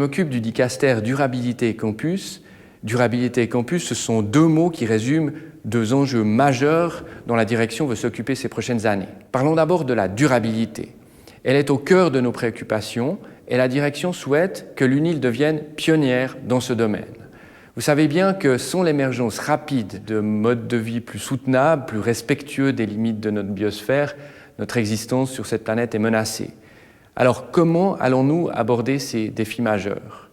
m'occupe du dicaster durabilité et campus. Durabilité et campus, ce sont deux mots qui résument deux enjeux majeurs dont la direction veut s'occuper ces prochaines années. Parlons d'abord de la durabilité. Elle est au cœur de nos préoccupations et la direction souhaite que l'UNIL devienne pionnière dans ce domaine. Vous savez bien que sans l'émergence rapide de modes de vie plus soutenables, plus respectueux des limites de notre biosphère, notre existence sur cette planète est menacée. Alors comment allons-nous aborder ces défis majeurs ?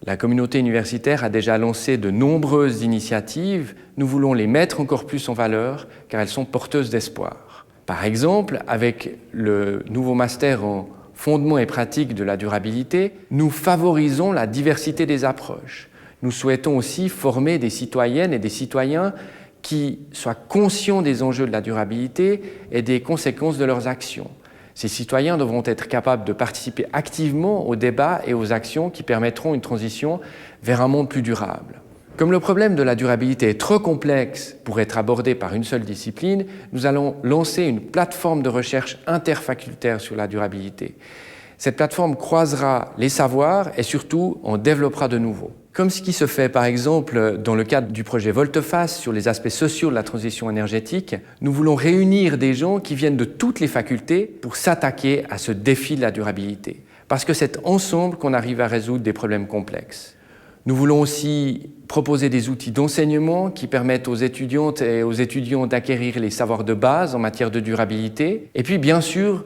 La communauté universitaire a déjà lancé de nombreuses initiatives. Nous voulons les mettre encore plus en valeur car elles sont porteuses d'espoir. Par exemple, avec le nouveau master en fondements et pratiques de la durabilité, nous favorisons la diversité des approches. Nous souhaitons aussi former des citoyennes et des citoyens qui soient conscients des enjeux de la durabilité et des conséquences de leurs actions. Ces citoyens devront être capables de participer activement aux débats et aux actions qui permettront une transition vers un monde plus durable. Comme le problème de la durabilité est trop complexe pour être abordé par une seule discipline, nous allons lancer une plateforme de recherche interfacultaire sur la durabilité. Cette plateforme croisera les savoirs et surtout en développera de nouveaux. Comme ce qui se fait par exemple dans le cadre du projet Volte-Face sur les aspects sociaux de la transition énergétique, nous voulons réunir des gens qui viennent de toutes les facultés pour s'attaquer à ce défi de la durabilité. Parce que c'est ensemble qu'on arrive à résoudre des problèmes complexes. Nous voulons aussi proposer des outils d'enseignement qui permettent aux étudiantes et aux étudiants d'acquérir les savoirs de base en matière de durabilité. Et puis bien sûr,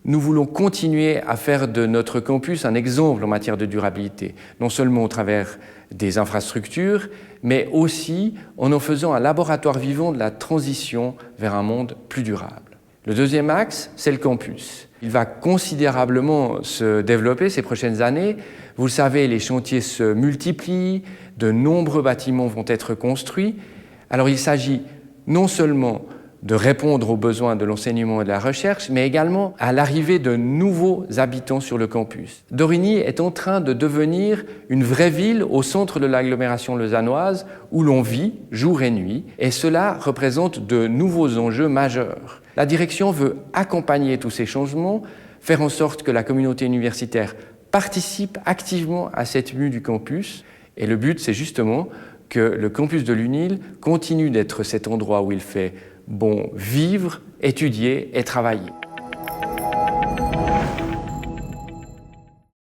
nous voulons continuer à faire de notre campus un exemple en matière de durabilité, non seulement au travers des infrastructures, mais aussi en faisant un laboratoire vivant de la transition vers un monde plus durable. Le deuxième axe, c'est le campus. Il va considérablement se développer ces prochaines années. Vous le savez, les chantiers se multiplient, de nombreux bâtiments vont être construits. Alors il s'agit non seulement de répondre aux besoins de l'enseignement et de la recherche, mais également à l'arrivée de nouveaux habitants sur le campus. Dorigny est en train de devenir une vraie ville au centre de l'agglomération lausannoise où l'on vit jour et nuit, et cela représente de nouveaux enjeux majeurs. La direction veut accompagner tous ces changements, faire en sorte que la communauté universitaire participe activement à cette mue du campus, et le but, c'est justement que le campus de l'UNIL continue d'être cet endroit où il fait bon vivre, étudier et travailler.